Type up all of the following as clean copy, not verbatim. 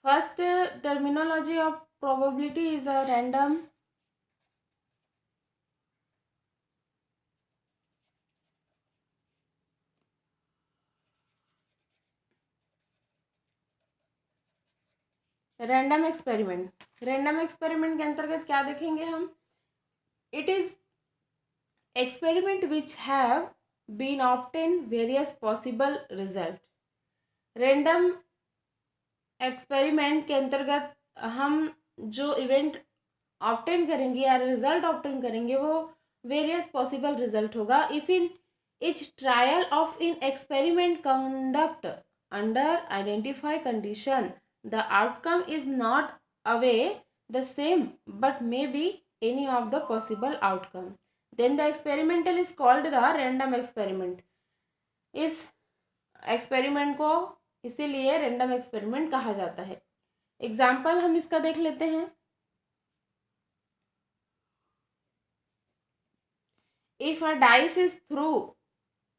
First terminology of probability is a random random experiment. Random experiment के अंतर्गत क्या देखेंगे हम? It is experiment which have been obtain various possible result. Random experiment के अंतर्गत हम जो इवेंट ऑब्टेन करेंगे या रिजल्ट ऑब्टेन करेंगे वो वेरियस पॉसिबल रिजल्ट होगा। If in each trial of in experiment conduct under identified condition the outcome is not away the same but may be any of the possible outcome then the experimental is called the random experiment। इस experiment को इसीलिए random experiment कहा जाता है। Example हम इसका देख लेते हैं। If a dice is through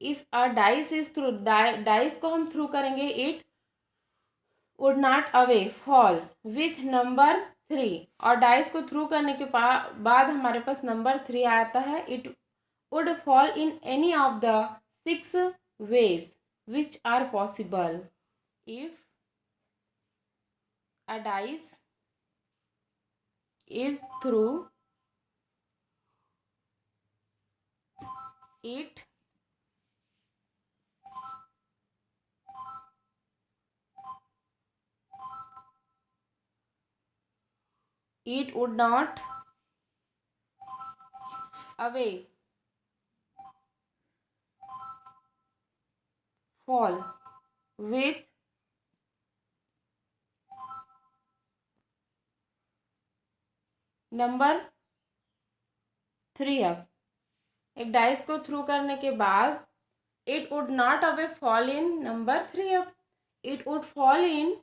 if a dice is through dice को हम थ्रू करेंगे it would not away fall with number 3 और डाइस को थ्रू करने के बाद हमारे पास नंबर 3 आता है। It would fall in any of the 6 ways which are possible. If a dice is through it would not away fall with number 3 अब एक डाइस को थ्रू करने के बाद it would not away fall in number 3 अब it would fall इन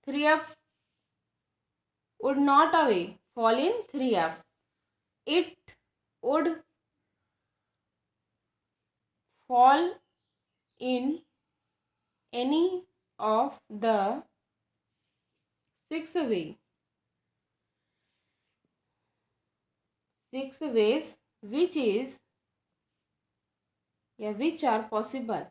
3 अब would not away fall in 3 up it would fall in any of the 6 ways which is या which are possible।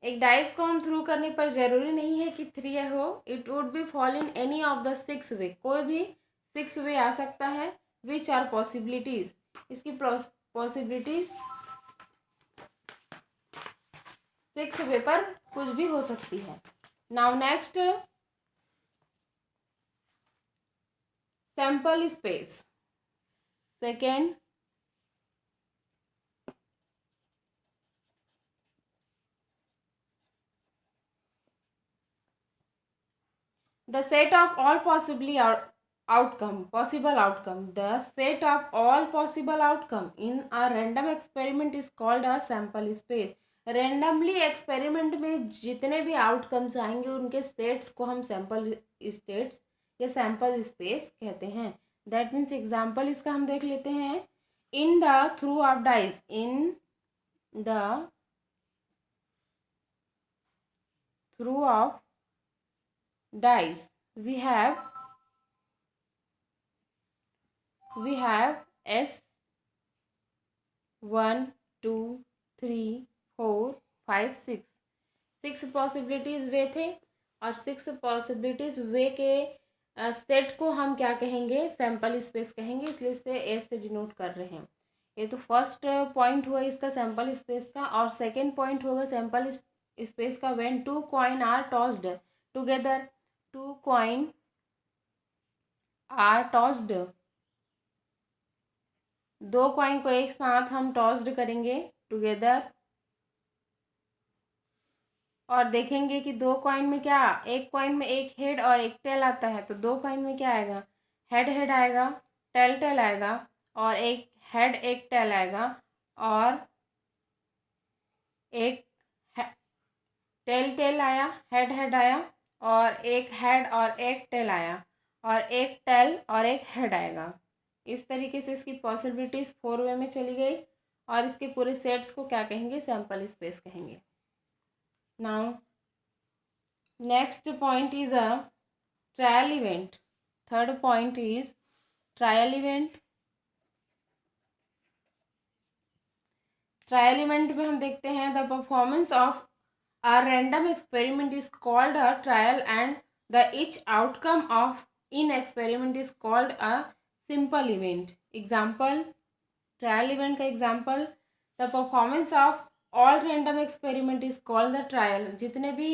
एक dice को हम through करने पर जरूरी नहीं है कि 3 हो। It would be fall in any of the 6 वे कोई भी 6 वे आ सकता है। विच आर पॉसिबिलिटीज इसकी पॉसिबिलिटीज 6 वे पर कुछ भी हो सकती है। Now next sample space. Second the set of all possible outcome the set of all possible outcome in a random experiment is called a sample space। randomly experiment में जितने भी आउटकम्स आएंगे उनके सेट्स को हम सैंपल स्टेट्स या sample space कहते हैं। दैट मीन्स एग्जाम्पल इसका हम देख लेते हैं। इन the through of dice in the through of dice we have S 1 2 3 4 5 6 possibilities वे थे और 6 पॉसिबिलिटीज वे के सेट को हम क्या कहेंगे? सैंपल स्पेस कहेंगे, इसलिए इसे एस से डिनोट कर रहे हैं। ये तो फर्स्ट पॉइंट हुआ इसका सैंपल स्पेस का। और सेकेंड पॉइंट होगा सैंपल स्पेस का when 2 coin are tossed together. 2 coin are tossed 2 coin को एक साथ हम टॉस्ड करेंगे टुगेदर और देखेंगे कि 2 कॉइन में क्या, एक कॉइन में एक हेड और एक टेल आता है तो 2 कॉइन में क्या आएगा? हेड हेड आएगा, टेल टेल आएगा और एक हेड एक टेल आएगा और एक टेल टेल आया, हेड हेड आया और एक हेड और एक टेल आया और एक टेल और एक हेड आएगा। इस तरीके से इसकी पॉसिबिलिटीज 4 वे में चली गई और इसके पूरे सेट्स को क्या कहेंगे? सैंपल स्पेस कहेंगे। Now, next point is a trial event. Third point is trial event. Trial event में हम देखते हैं the performance of a random experiment is called a trial and the each outcome of in experiment is called a simple event. Example, trial event का example, the performance of all random experiment is called the trial. जितने भी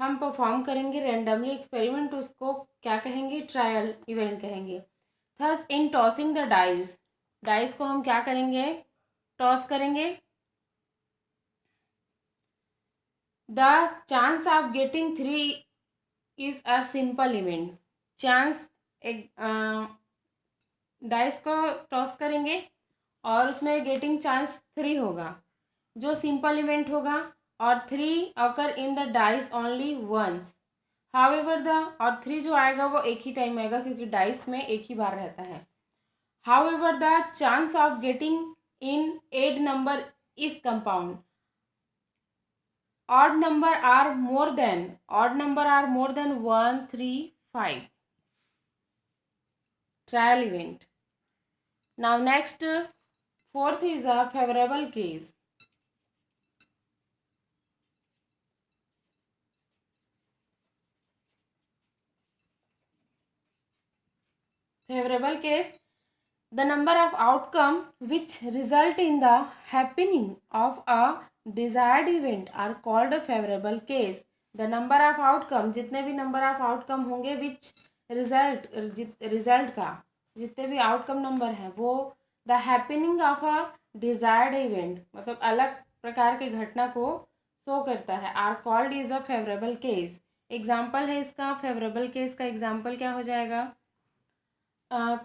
हम perform करेंगे randomly experiment उसको क्या कहेंगे, trial event कहेंगे. Thus in tossing the dice को हम क्या करेंगे, टॉस करेंगे. The chance of getting 3 is a simple event. Chance एक डाइस को टॉस करेंगे और उसमें गेटिंग चांस 3 होगा जो सिंपल इवेंट होगा, और 3 occur in the dice only once. However the और 3 जो आएगा वो एक ही टाइम आएगा क्योंकि डाइस में एक ही बार रहता है. However the chance of getting in odd number is compound. odd number are more than 1, 3, 5. Trial event. Now next, fourth is a favorable case. Favorable case, the number of outcome which result in the happening of a desired event are called a favorable case. The number of outcome, जितने भी number of outcome होंगे which result का जितने भी outcome number हैं वो the happening of a desired event मतलब अलग प्रकार की घटना को शो करता है, are called is a favorable case. Example है इसका, favorable case का एग्जाम्पल क्या हो जाएगा.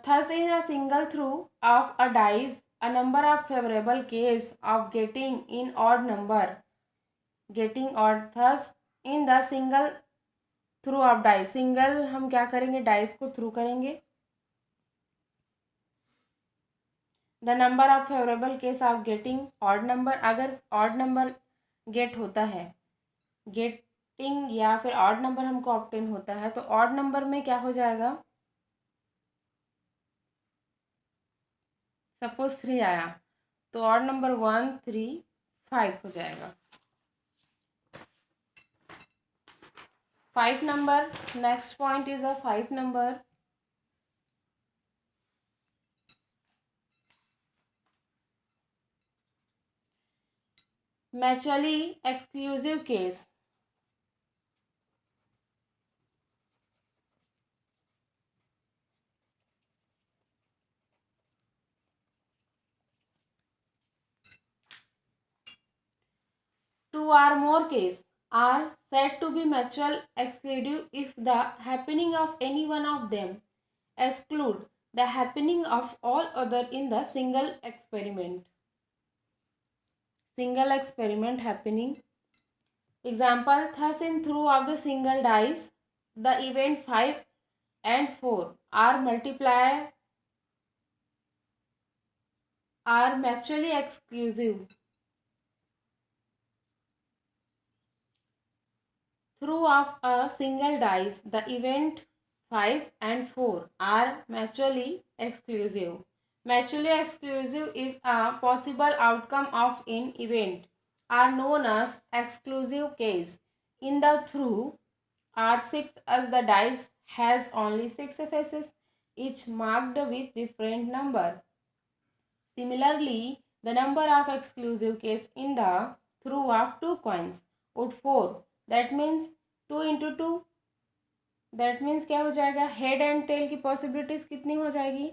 Thus in a single throw of a dice, a number of favorable case of getting in odd number, getting odd. Thus in the single through of dice, single हम क्या करेंगे, dice को through करेंगे. The number of favourable case of getting odd number, अगर odd number gate होता है, getting या फिर ऑड नंबर हमको ऑब्टेन होता है तो ऑड नंबर में क्या हो जाएगा, सपोज 3 आया तो ऑड नंबर 1, 3, 5 हो जाएगा. 5 number, next point is a 5 number. mutually exclusive case. Two or more cases are said to be mutual exclusive if the happening of any one of them exclude the happening of all other in the single experiment. Single experiment happening. Example, thus in through of the single dice, the event 5 and 4 are multiplied, are mutually exclusive. Through of a single dice, the event 5 and 4 are mutually exclusive. Mutually exclusive is a possible outcome of an event are known as exclusive case. In the through are 6 as the dice has only 6 faces, each marked with different number. Similarly, the number of exclusive case in the through of 2 coins would 4. That means 2 into 2. That means क्या हो जाएगा, head and tell की possibilities कितनी हो जाएगी,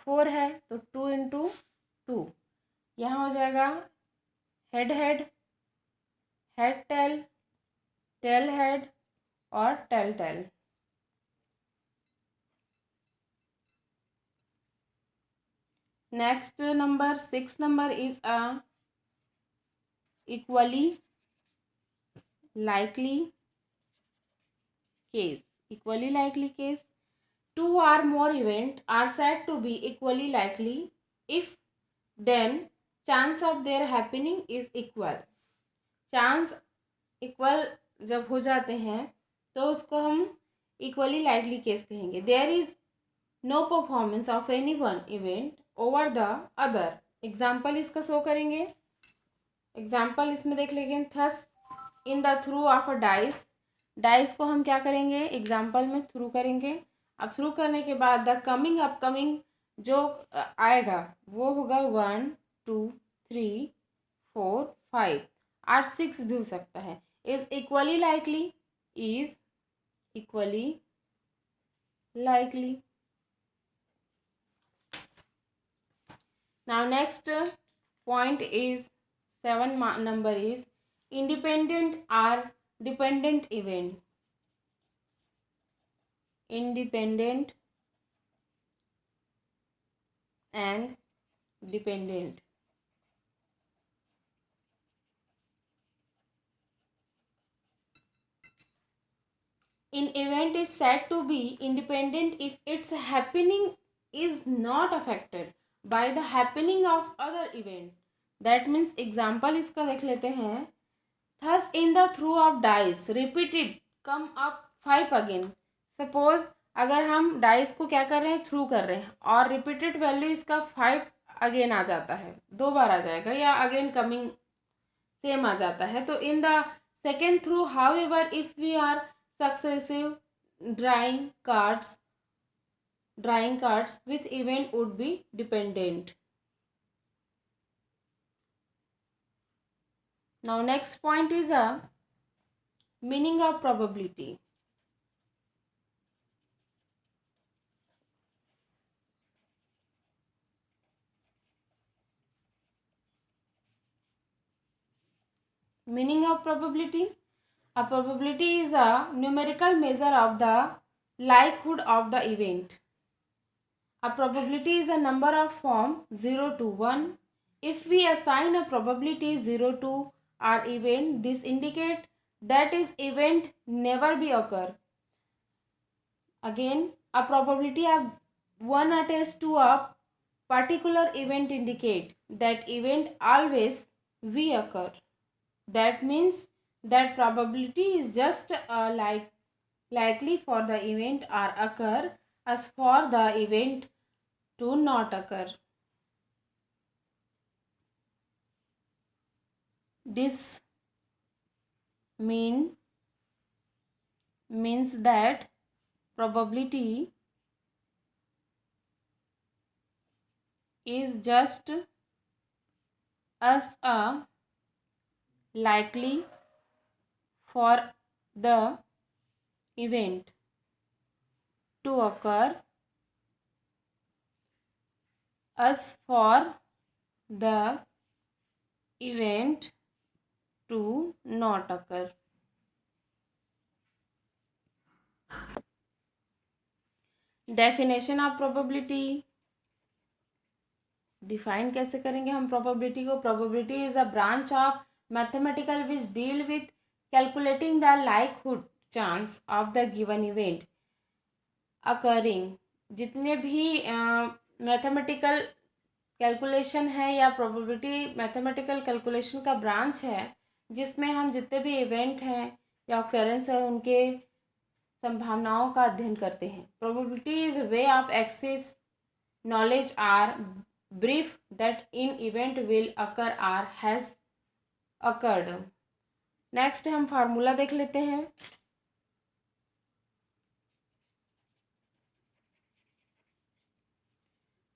4 है तो 2 into 2. यहाँ हो जाएगा head head, head tail, tail head और tail tail. Next number 6 number is a equally likely case. Equally likely case, 2 or more events are said to be equally likely if then chance of their happening is equal. Chance equal जब हो जाते हैं तो उसको हम equally likely case कहेंगे। There is no performance of any one event over the other. Example इसका show करेंगे। एग्जाम्पल इसमें देख लेंगे। Thus in the through of a dice, dice को हम क्या करेंगे एग्जाम्पल में थ्रू करेंगे। अब थ्रू करने के बाद द कमिंग अपकमिंग जो आएगा वो होगा 1 2 3 4 5 और 6 भी हो सकता है। Is equally likely, is equally likely. Now next point is 7 number is independent or dependent event। independent and dependent। An event is said to be independent if its happening is not affected by the happening of other event। That means example इसका देख लेते हैं। Thus in the throw of dice repeated come up 5 again। Suppose अगर हम dice को क्या कर रहे हैं थ्रू कर रहे हैं और रिपीटेड वैल्यू इसका 5 अगेन आ जाता है, 2 बार आ जाएगा या अगेन कमिंग सेम आ जाता है। तो in the second through however if we are successive drawing cards with event would be dependent. Now next point is a meaning of probability. Meaning of probability. A probability is a numerical measure of the likelihood of the event. A probability is a number of form 0 to 1. If we assign a probability 0 to our event, this indicates that is event never be occur. Again, a probability of 1 attached to a particular event indicate that event always will occur. That means that probability is just likely for the event or occur as for the event to not occur. This means that probability is just as a likely for the event to occur as for the event to not occur. Definition of probability. Define कैसे करेंगे हम probability को। Probability is a branch of mathematical which deal with calculating the likelihood chance of the given event occurring. जितने भी mathematical calculation है या probability mathematical calculation का branch है जिसमें हम जितने भी इवेंट हैं या ऑकरेंस है उनके संभावनाओं का अध्ययन करते हैं। Probability is way of access knowledge are brief that in event will occur or has occurred। Next हम फार्मूला देख लेते हैं।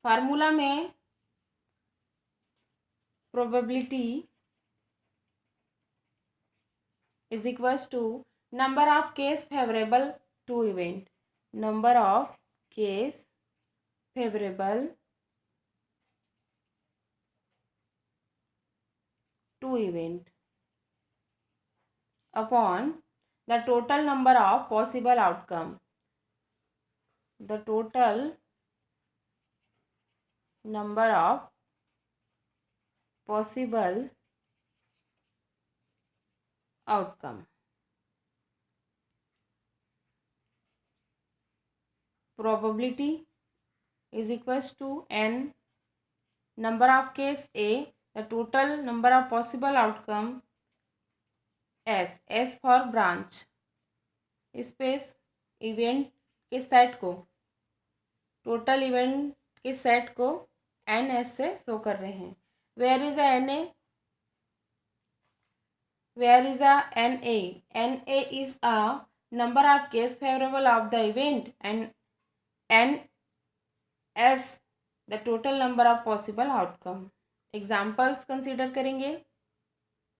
फार्मूला में probability is equals to number of case favourable to event. Number of case favorable to event upon the total number of possible outcome। the total number of possible outcome। probability is equals to n number of case A, the total number of possible outcome S for branch, space event के set को, total event के set को N S से show कर रहे हैं। Where is a N A, where is a N A is a number of case favorable of the event and n as the total number of possible outcome. Examples consider करेंगे।